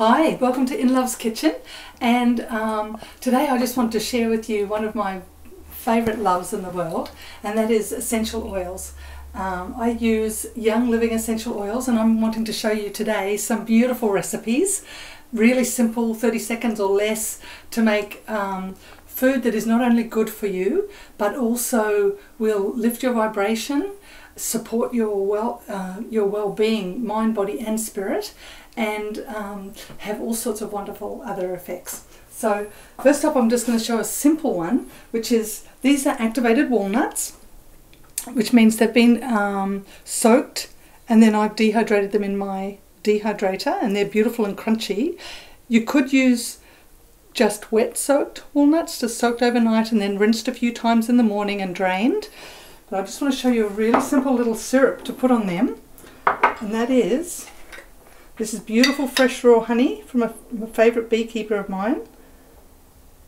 Hi, welcome to In Love's Kitchen, and today I just want to share with you one of my favourite loves in the world, and that is essential oils. I use Young Living essential oils, and I'm wanting to show you today some beautiful recipes, really simple, 30 seconds or less, to make food that is not only good for you but also will lift your vibration, support your well-being, mind, body and spirit, and have all sorts of wonderful other effects. So first up, I'm just going to show a simple one, which is, these are activated walnuts, which means they've been soaked, and then I've dehydrated them in my dehydrator, and they're beautiful and crunchy. You could use just wet soaked walnuts, just soaked overnight and then rinsed a few times in the morning and drained. But I just want to show you a really simple little syrup to put on them, and that is, this is beautiful fresh raw honey from a favourite beekeeper of mine.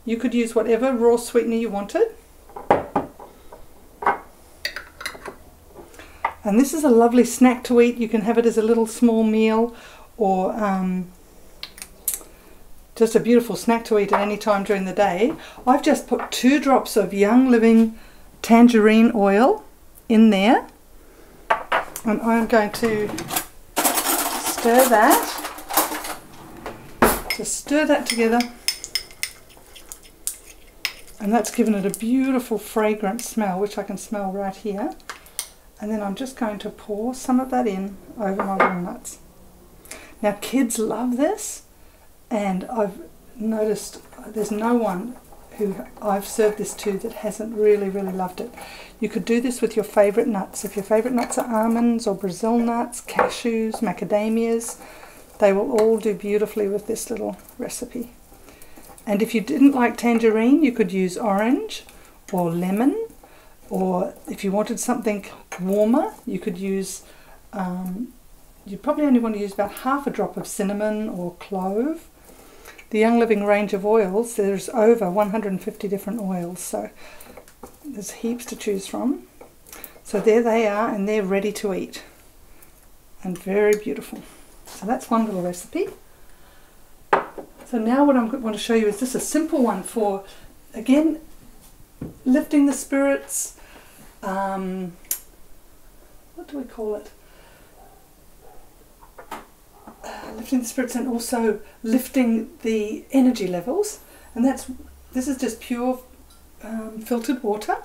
You could use whatever raw sweetener you wanted. And this is a lovely snack to eat. You can have it as a little small meal, or just a beautiful snack to eat at any time during the day. I've just put 2 drops of Young Living Tangerine Oil in there, and I'm going to stir that. Just stir that together, and that's given it a beautiful fragrant smell, which I can smell right here. And then I'm just going to pour some of that in over my walnuts. Now kids love this, and I've noticed there's no one who I've served this to that hasn't really loved it. You could do this with your favourite nuts. If your favourite nuts are almonds or Brazil nuts, cashews, macadamias, they will all do beautifully with this little recipe. And if you didn't like tangerine, you could use orange or lemon, or if you wanted something warmer, you could use, you probably only want to use about half a drop of cinnamon or clove. The Young Living range of oils, there's over 150 different oils, so there's heaps to choose from. So there they are, and they're ready to eat, and very beautiful. So that's one little recipe. So now what I want to show you is just a simple one for, again, lifting the spirits. What do we call it? Lifting the spirits, and also lifting the energy levels. And this is just pure filtered water,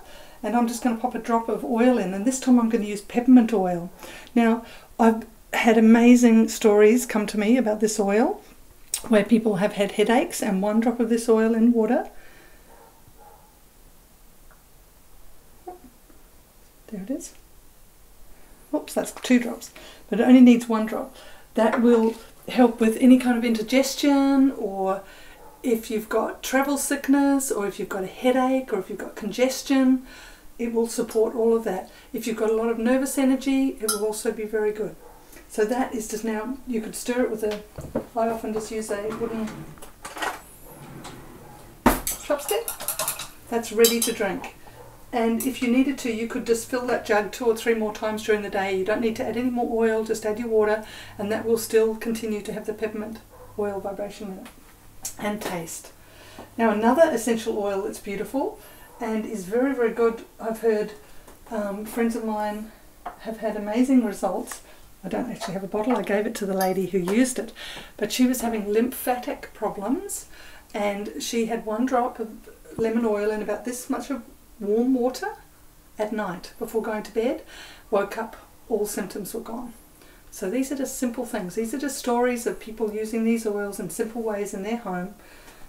and I'm just going to pop a drop of oil in, and this time I'm going to use peppermint oil. Now I've had amazing stories come to me about this oil, where people have had headaches, and 1 drop of this oil in water, there it is. Oops, that's 2 drops, but it only needs 1 drop. That will help with any kind of indigestion, or if you've got travel sickness, or if you've got a headache, or if you've got congestion, it will support all of that. If you've got a lot of nervous energy, it will also be very good. So that is just, now you could stir it with I often just use a wooden chopstick. That's ready to drink. And if you needed to, you could just fill that jug 2 or 3 more times during the day. You don't need to add any more oil, just add your water, and that will still continue to have the peppermint oil vibration in it and taste. Now another essential oil that's beautiful and is very good, I've heard friends of mine have had amazing results. I don't actually have a bottle, I gave it to the lady who used it, but she was having lymphatic problems, and she had 1 drop of lemon oil in about this much of warm water at night before going to bed. Woke up, all symptoms were gone. So these are just simple things. These are just stories of people using these oils in simple ways in their home.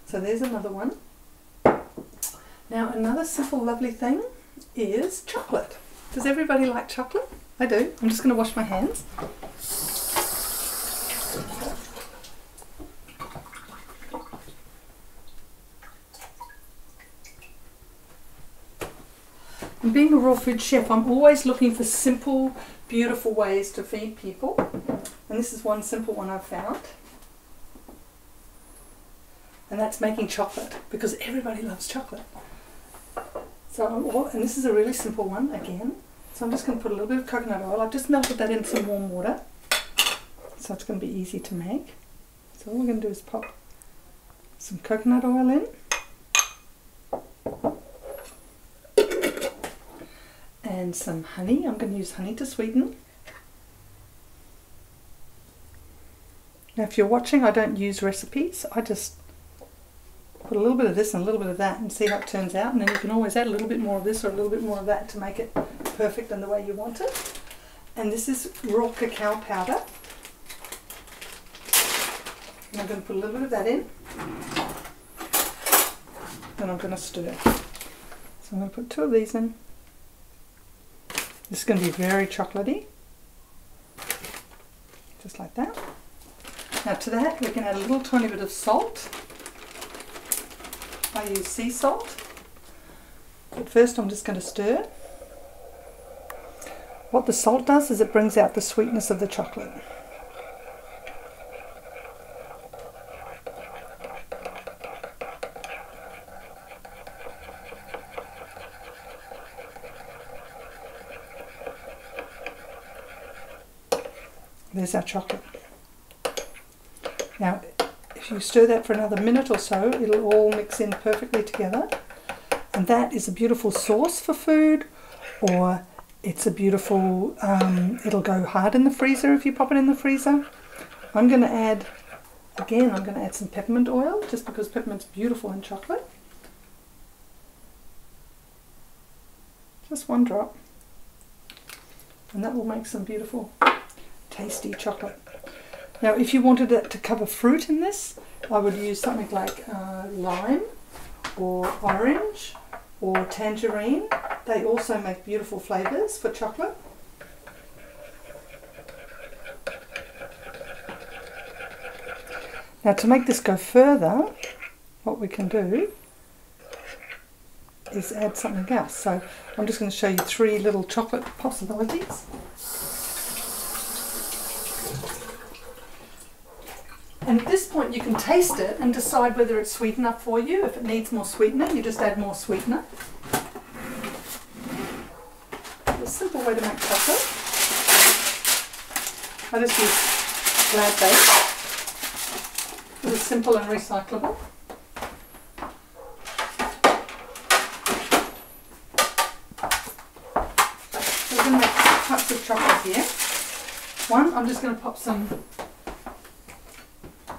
So there's another one. Now another simple lovely thing is chocolate. Does everybody like chocolate? I do. I'm just going to wash my hands. And being a raw food chef, I'm always looking for simple, beautiful ways to feed people. And this is one simple one I've found. And that's making chocolate, because everybody loves chocolate. So, and this is a really simple one again. So I'm just going to put a little bit of coconut oil. I've just melted that in some warm water, so it's going to be easy to make. So all we're going to do is pop some coconut oil in. And some honey. I'm going to use honey to sweeten. Now if you're watching, I don't use recipes. I just put a little bit of this and a little bit of that and see how it turns out. And then you can always add a little bit more of this or a little bit more of that to make it perfect in the way you want it. And this is raw cacao powder. And I'm going to put a little bit of that in. Then I'm going to stir. So I'm going to put 2 of these in. This is going to be very chocolatey. Just like that. Now to that we can add a little tiny bit of salt. I use sea salt. But first I'm just going to stir. What the salt does is it brings out the sweetness of the chocolate. There's our chocolate. Now if you stir that for another minute or so, it'll all mix in perfectly together, and that is a beautiful sauce for food, or it's a beautiful, it'll go hard in the freezer if you pop it in the freezer. I'm going to add, again, I'm going to add some peppermint oil, just because peppermint's beautiful in chocolate. Just 1 drop, and that will make some beautiful tasty chocolate. Now if you wanted it to cover fruit in this, I would use something like lime or orange or tangerine. They also make beautiful flavours for chocolate. Now to make this go further, what we can do is add something else. So I'm just going to show you 3 little chocolate possibilities. And at this point you can taste it and decide whether it's sweet enough for you. If it needs more sweetener, you just add more sweetener. It's a simple way to make chocolate. I just use glad bake. It's simple and recyclable. So we're going to make 2 cups of chocolate here. One, I'm just going to pop some.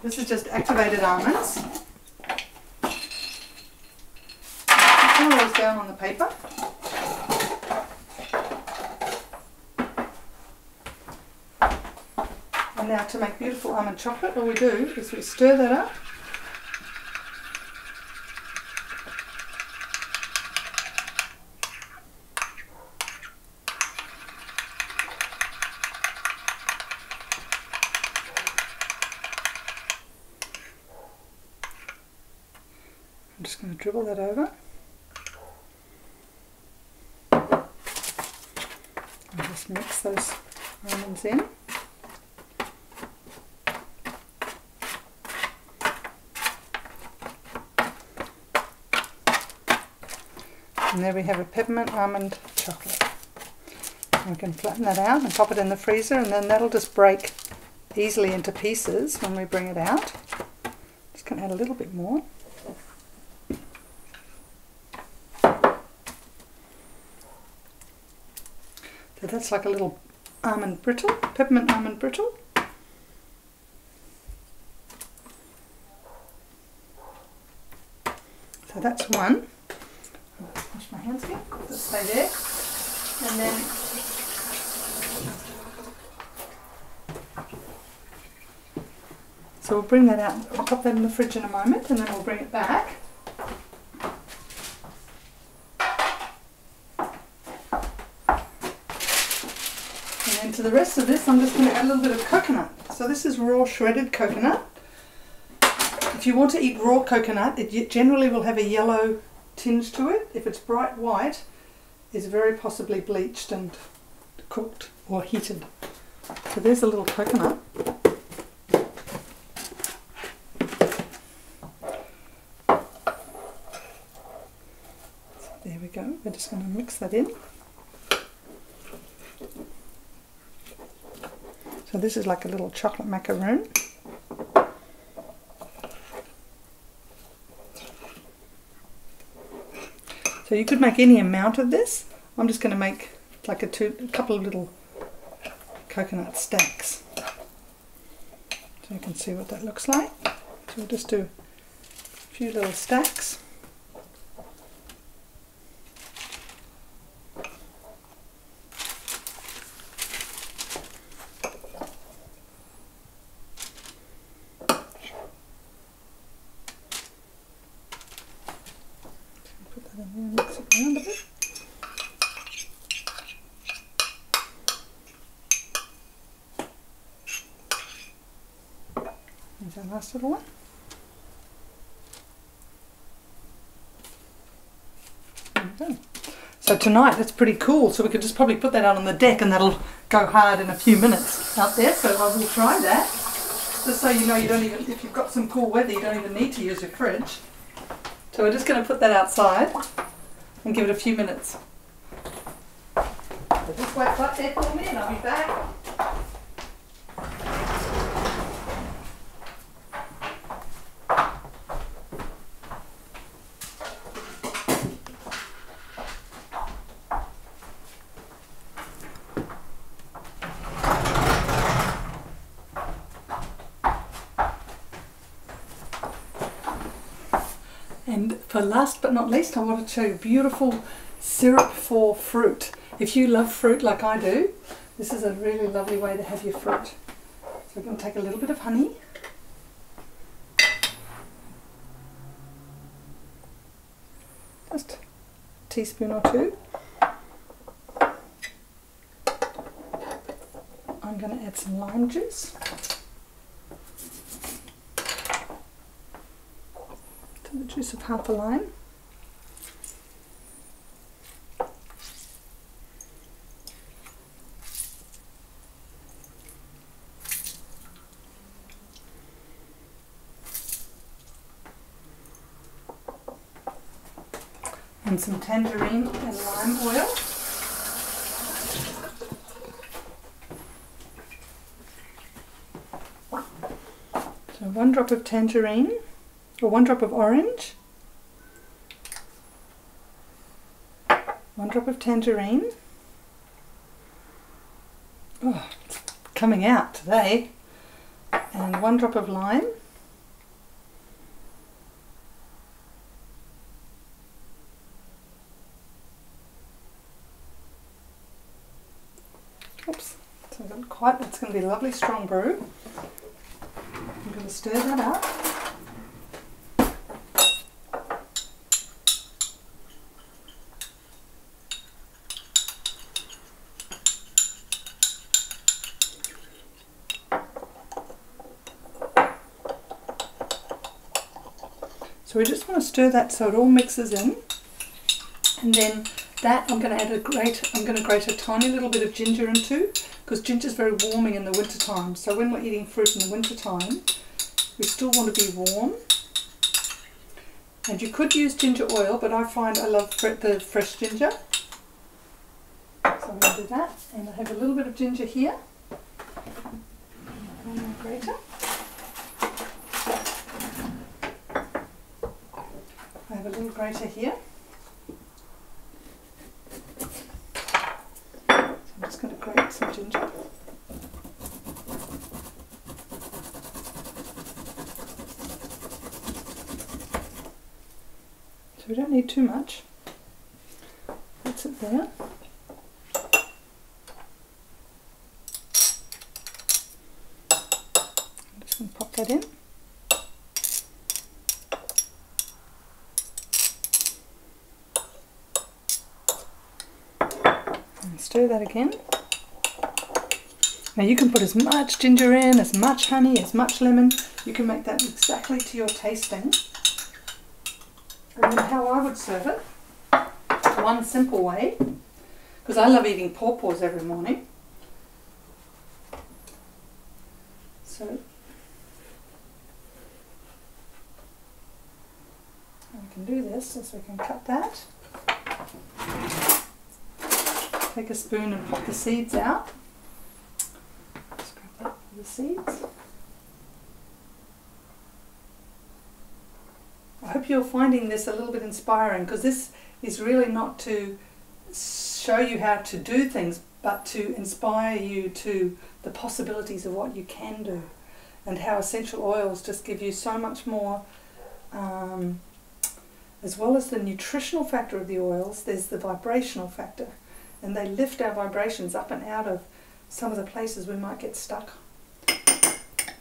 This is just activated almonds. Put all those down on the paper. And now to make beautiful almond chocolate, all we do is we stir that up. I'm just going to dribble that over. And just mix those almonds in. And there we have a peppermint almond chocolate. And we can flatten that out and pop it in the freezer, and then that'll just break easily into pieces when we bring it out. Just going to add a little bit more. So that's like a little almond brittle, peppermint almond brittle. So that's one. Wash my hands again, just stay there. And then so we'll bring that out, I'll pop that in the fridge in a moment, and then we'll bring it back. And to the rest of this, I'm just going to add a little bit of coconut. So this is raw shredded coconut. If you want to eat raw coconut, it generally will have a yellow tinge to it. If it's bright white, it's very possibly bleached and cooked or heated. So there's a little coconut. So there we go. We're just going to mix that in. So this is like a little chocolate macaroon. So you could make any amount of this. I'm just going to make like a couple of little coconut stacks. So you can see what that looks like. So we'll just do a few little stacks. Put that in there and mix it around a bit. Here's our last little one. There we go. So tonight that's pretty cool. So we could just probably put that out on the deck and that'll go hard in a few minutes out there. So I will try that. Just so you know, you don't even, if you've got some cool weather, you don't even need to use your fridge. So we're just going to put that outside and give it a few minutes. So just wait right there for me and I'll be back. And for last but not least, I want to show you beautiful syrup for fruit. If you love fruit like I do, this is a really lovely way to have your fruit. So we're going to take a little bit of honey. Just a teaspoon or two. I'm going to add some lime juice. The juice of half a lime. And some tangerine and lime oil. So 1 drop of tangerine. Or 1 drop of orange, 1 drop of tangerine. Oh, it's coming out today. And 1 drop of lime. Oops, so it's going to be a lovely strong brew. I'm going to stir that up. So we just want to stir that so it all mixes in, and then that I'm going to grate a tiny little bit of ginger into, because ginger is very warming in the winter time. So when we're eating fruit in the winter time, we still want to be warm. And you could use ginger oil, but I find I love the fresh ginger. So I'm going to do that, and I have a little bit of ginger here. On my grater. I have a little grater here. So I'm just going to grate some ginger. So we don't need too much. That's it there. I'm just going to pop that in. Stir that again. Now you can put as much ginger in, as much honey, as much lemon. You can make that exactly to your tasting. And then how I would serve it, one simple way, because I love eating pawpaws every morning. So we can do this, so we can cut that. Take a spoon and pop the seeds out. Scrape that for the seeds. I hope you're finding this a little bit inspiring, because this is really not to show you how to do things, but to inspire you to the possibilities of what you can do, and how essential oils just give you so much more. As well as the nutritional factor of the oils, there's the vibrational factor, and they lift our vibrations up and out of some of the places we might get stuck,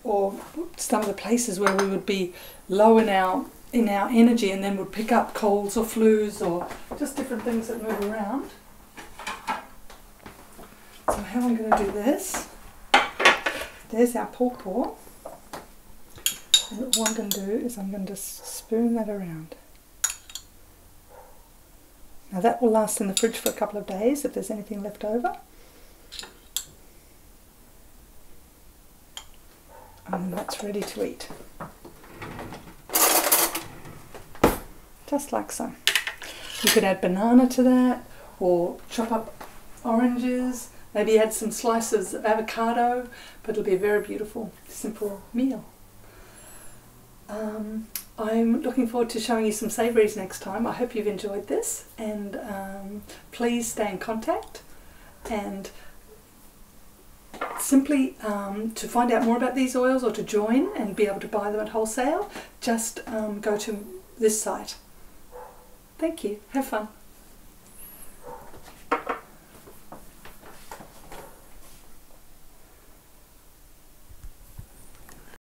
or some of the places where we would be low in our energy and then would pick up colds or flus or just different things that move around. So how I'm going to do this, there's our pawpaw, and what I'm going to do is I'm going to spoon that around. Now that will last in the fridge for a couple of days if there's anything left over. And then that's ready to eat. Just like so. You could add banana to that, or chop up oranges, maybe add some slices of avocado, but it'll be a very beautiful, simple meal. I'm looking forward to showing you some savouries next time. I hope you've enjoyed this, and please stay in contact, and simply to find out more about these oils or to join and be able to buy them at wholesale, just go to this site. Thank you. Have fun.